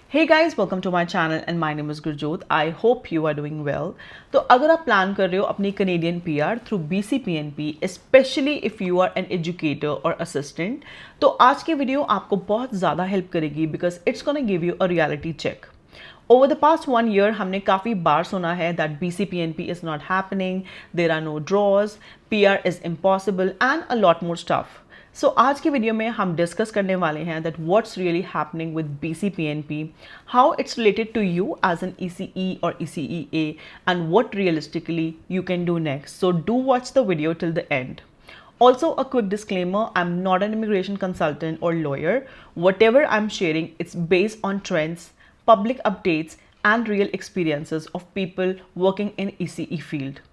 Hey guys, welcome to my channel and my name is Gurjot. I hope you are doing well. तो अगर आप plan कर रहे हो अपनी Canadian PR through BCPNP, specially if you are an educator और assistant, तो आज की वीडियो आपको बहुत ज़्यादा हेल्प करेगी because it's gonna give you a reality check. Over the past 1 year, हमने काफ़ी बार सुना है that BCPNP is not happening, there are no draws, PR is impossible and a lot more stuff. So आज की video में हम discuss करने वाले हैं that what's really happening with BCPNP, how it's related to you as an ECE or ECEA and what realistically you can do next. So do watch the video till the end. Also, a quick disclaimer, I'm not an immigration consultant or lawyer. Whatever I'm sharing, it's based on trends, public updates, and real experiences of people working in ECE field.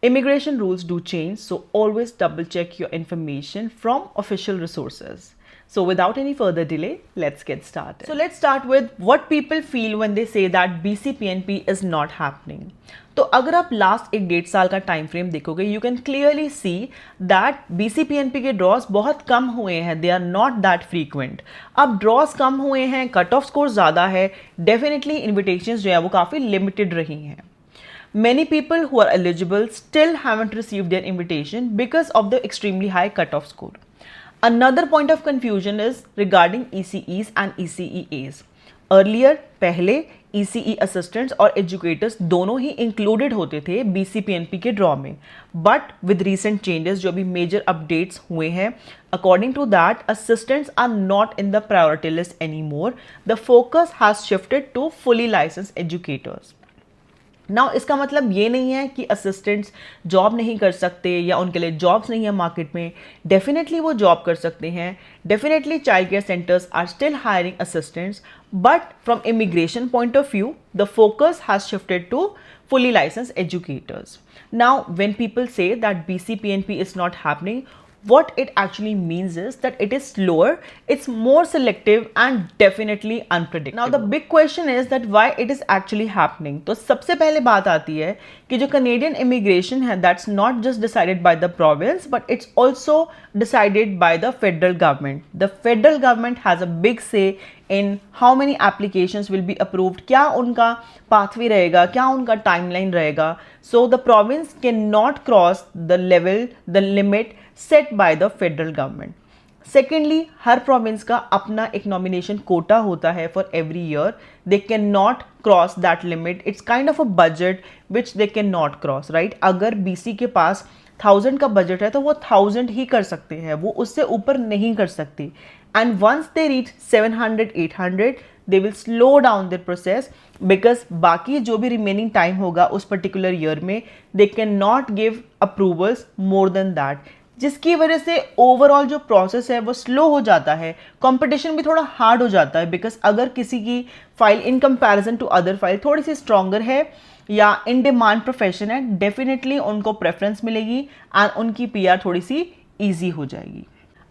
Immigration rules do change, so always double check your information from official resources. So without any further delay, let's get started. So let's start with what people feel when they say that BCPNP is not happening. तो अगर आप last एक 1.5 साल का time frame देखोगे, you can clearly see that BCPNP के draws बहुत कम हुए हैं. They are not that frequent. अब ड्रॉज कम हुए हैं, कट ऑफ स्कोर ज़्यादा है, डेफिनेटली इन्विटेशंस जो है वो काफ़ी लिमिटेड रही हैं. Many people who are eligible still haven't received their invitation because of the extremely high cutoff score. Another point of confusion is regarding ECEs and ECEAs. Earlier, पहले ECE assistants और educators दोनों ही included होते थे BCPNP के draw में. But with recent changes जो भी major updates हुए हैं, according to that, assistants are not in the priority list anymore. The focus has shifted to fully licensed educators. Now इसका मतलब ये नहीं है कि असिस्टेंट्स जॉब नहीं कर सकते या उनके लिए जॉब्स नहीं है मार्केट में. डेफिनेटली वो जॉब कर सकते हैं. Definitely child care centres are still hiring assistants, but from immigration point of view the focus has shifted to fully licensed educators. Now, when people say that BCPNP is not happening, what it actually means is that it is slower, it's more selective and definitely unpredictable. Now the big question is that why it is actually happening. तो सबसे पहले बात आती है कि जो Canadian immigration है, that's not just decided by the province, but it's also decided by the federal government. The federal government has a big say in how many applications will be approved, क्या उनका pathway रहेगा, क्या उनका timeline रहेगा. So the province cannot cross the level, the limit set by the federal government. Secondly, her province का अपना एक nomination quota होता है for every year. They cannot cross that limit. It's kind of a budget which they cannot cross, right? अगर BC के पास 1000 का budget है तो वो 1000 ही कर सकते हैं, वो उससे ऊपर नहीं कर सकती. And once they reach 700, 800, they will slow down their process because बाकी जो भी remaining time होगा उस particular year में they cannot give approvals more than that. जिसकी वजह से ओवरऑल जो प्रोसेस है वो स्लो हो जाता है. कंपटीशन भी थोड़ा हार्ड हो जाता है बिकॉज अगर किसी की file in comparison to other file थोड़ी सी स्ट्रॉन्गर है या इन डिमांड प्रोफेशन है, डेफिनेटली उनको प्रेफरेंस मिलेगी एंड उनकी पीआर थोड़ी सी ईजी हो जाएगी.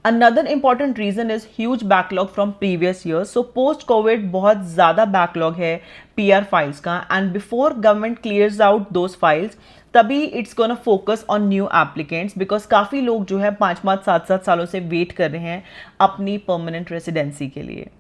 Another important reason is huge backlog from previous years. So post COVID बहुत ज़्यादा backlog है PR files का, and before government clears out those files तभी it's gonna focus on new applicants because काफ़ी लोग जो है 5 7 सालों से वेट कर रहे हैं अपनी permanent residency के लिए.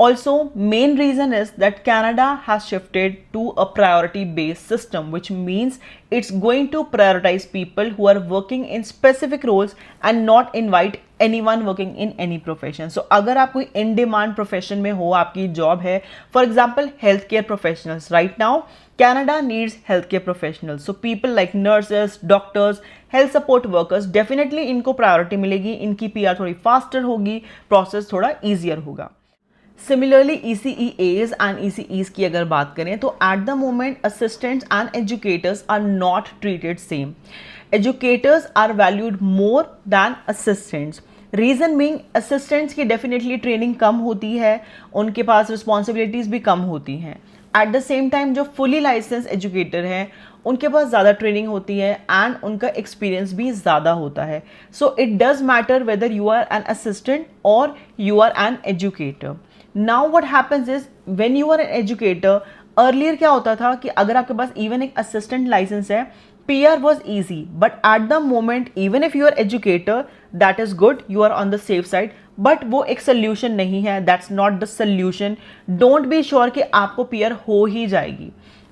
Also, main reason is that Canada has shifted to a priority-based system, which means it's going to prioritize people who are working in specific roles and not invite anyone working in any profession. So, अगर आप कोई in demand profession में हो, आपकी job है, for example, healthcare professionals. Right now, Canada needs healthcare professionals. So, people like nurses, doctors, health support workers, definitely इनको priority मिलेगी, इनकी PR थोड़ी faster होगी, process थोड़ा easier होगा. Similarly, ECEAs and ECEs की अगर बात करें तो at the moment assistants and educators are not treated same. Educators are valued more than assistants. Reason being, assistants की definitely training कम होती है, उनके पास responsibilities भी कम होती हैं. At the same time जो fully licensed educator हैं उनके पास ज़्यादा ट्रेनिंग होती है एंड उनका एक्सपीरियंस भी ज़्यादा होता है. So it does matter whether you are an assistant और you are an educator. Now what happens is when you are an educator, earlier क्या होता था कि अगर आपके पास इवन एक असिस्टेंट लाइसेंस है, PR was easy, but at the moment, even if you are educator, that is good, you are on the safe side. But वो एक सोल्यूशन नहीं है, that's not the solution. Don't be sure कि आपको PR हो ही जाएगी.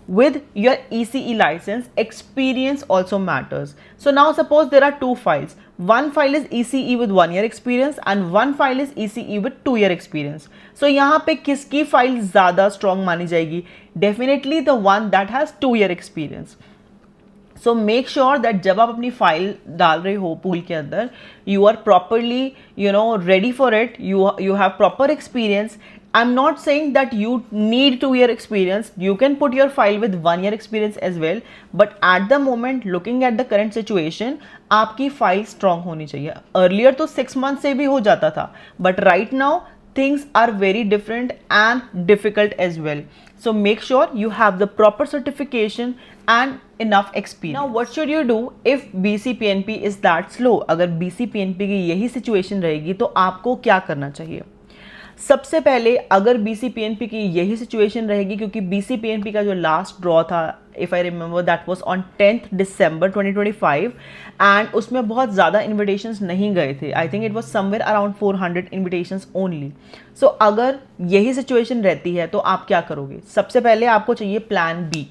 With your ECE license, experience also matters. So now suppose there are two files. One file is ECE with 1 year experience and one file is ECE with 2 year experience. So यहाँ पे किसकी file ज़्यादा strong मानी जाएगी? Definitely the one that has 2 year experience. So make sure that जब आप अपनी file डाल रहे हो पूल के अंदर, you are properly ready for it, you have proper experience. I am not saying that you need 2 year experience. You can put your file with 1 year experience as well. But at the moment, looking at the current situation, आपकी file strong होनी चाहिए. Earlier तो 6 months से भी हो जाता था, but right now things are very different and difficult as well. So make sure you have the proper certification and enough experience. Now what should you do if BCPNP is that slow? अगर BCPNP की यही situation रहेगी तो आपको क्या करना चाहिए? सबसे पहले अगर BCPNP की यही सिचुएशन रहेगी, क्योंकि BCPNP का जो लास्ट ड्रॉ था, if I remember, that was on 10th December 2025 and उसमें बहुत ज़्यादा इन्विटेशंस नहीं गए थे. I think it was somewhere around 400 invitations only. So अगर यही सिचुएशन रहती है तो आप क्या करोगे? सबसे पहले आपको चाहिए plan B.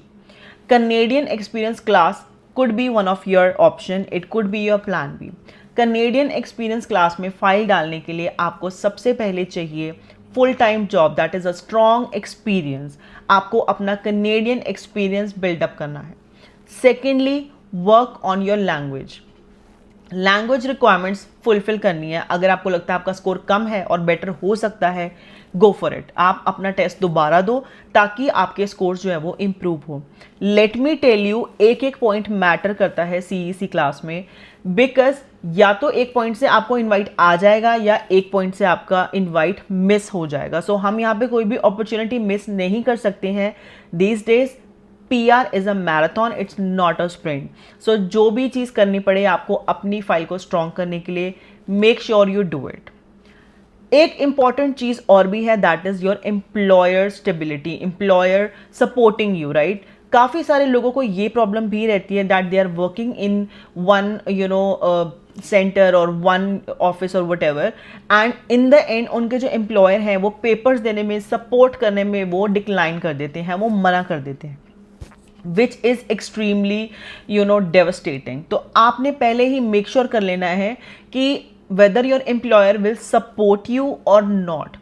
Canadian experience class could be one of your option. It could be your plan B. Canadian experience class में फाइल डालने के लिए आपको सबसे पहले चाहिए full time job, that is a strong experience. आपको अपना कनेडियन एक्सपीरियंस बिल्डअप करना है. Secondly, work on your language requirements fulfil करनी है. अगर आपको लगता है आपका स्कोर कम है और बेटर हो सकता है, गो फॉर इट. आप अपना टेस्ट दोबारा दो ताकि आपके स्कोर्स जो है वो इम्प्रूव हो. लेट मी टेल यू, एक एक पॉइंट मैटर करता है CEC क्लास में, बिकॉज या तो एक पॉइंट से आपको इनवाइट आ जाएगा या एक पॉइंट से आपका इनवाइट मिस हो जाएगा. सो हम यहाँ पे कोई भी अपॉर्चुनिटी मिस नहीं कर सकते हैं. These days PR is a marathon, it's not a sprint. So जो भी चीज़ करनी पड़े आपको अपनी फाइल को स्ट्रॉन्ग करने के लिए, make sure you do it. एक इंपॉर्टेंट चीज़ और भी है, that is your employer stability, employer supporting you, right. काफ़ी सारे लोगों को ये प्रॉब्लम भी रहती है that they are working in one centre और वन ऑफिस और whatever, and in the end उनके जो एम्प्लॉयर हैं वो पेपर्स देने में, सपोर्ट करने में वो डिक्लाइन कर देते हैं, वो मना कर देते हैं, विच इज़ एक्सट्रीमली डेवस्टेटिंग. तो आपने पहले ही मेक श्योर कर लेना है कि whether your employer will support you और नॉट.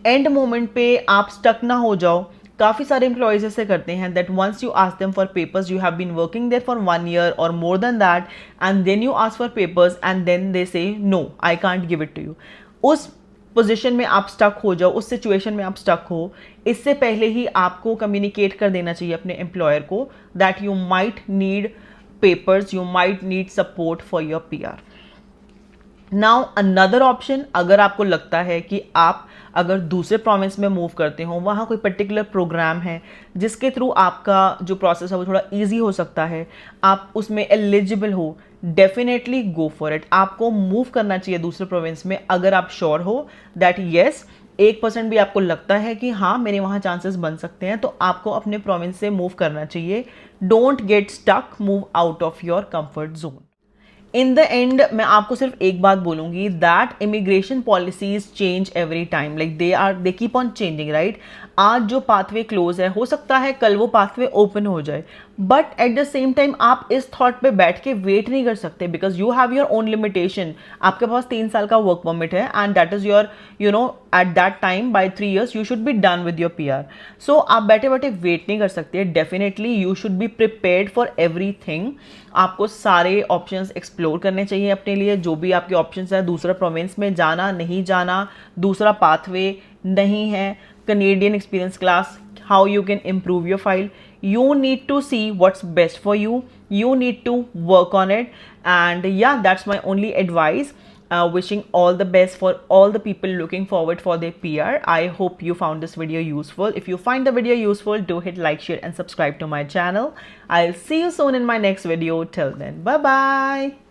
एंड मोमेंट पे आप स्टक ना हो जाओ. काफ़ी सारे एम्प्लॉयज़ ऐसे करते हैं that once you ask them for papers, you have been working there for 1 year और more than that, and then you ask for papers and then they say no, I can't give it to you. उस position में आप stuck हो जाओ, उस situation में आप stuck हो, इससे पहले ही आपको कम्युनिकेट कर देना चाहिए अपने एम्प्लॉयर को that you might need papers, you might need support for your PR. Now another option, अगर आपको लगता है कि आप अगर दूसरे प्रोविंस में मूव करते हो, वहाँ कोई पर्टिकुलर प्रोग्राम है जिसके थ्रू आपका जो प्रोसेस है वो थोड़ा इजी हो सकता है, आप उसमें एलिजिबल हो, डेफिनेटली गो फॉर इट. आपको मूव करना चाहिए दूसरे प्रोविंस में अगर आप श्योर हो दैट येस 1% भी आपको लगता है कि हाँ मेरे वहाँ चांसेस बन सकते हैं, तो आपको अपने प्रोविंस से मूव करना चाहिए. Don't get stuck, move out of your comfort zone. In the end मैं आपको सिर्फ एक बात बोलूँगी that immigration policies change every time, like they keep on changing, right. आज जो पाथवे क्लोज है, हो सकता है कल वो पाथवे ओपन हो जाए, but at the same time आप इस थॉट पे बैठ के वेट नहीं कर सकते because you have your own limitation. आपके पास 3 साल का वर्क परमिट है and that is your at that time by 3 years you should be done with your PR. So आप बैठे बैठे वेट नहीं कर सकते. Definitely you should be prepared for everything. आपको सारे ऑप्शंस एक्सप्लोर करने चाहिए अपने लिए, जो भी आपके ऑप्शंस हैं, दूसरा प्रोविंस में जाना, नहीं जाना, दूसरा पाथवे नहीं है, Canadian experience class, how you can improve your file. You need to see what's best for you. You need to work on it. And yeah, that's my only advice. Wishing all the best for all the people looking forward for their PR. I hope you found this video useful. If you find the video useful, do hit like, share and subscribe to my channel. I'll see you soon in my next video. Till then, bye bye.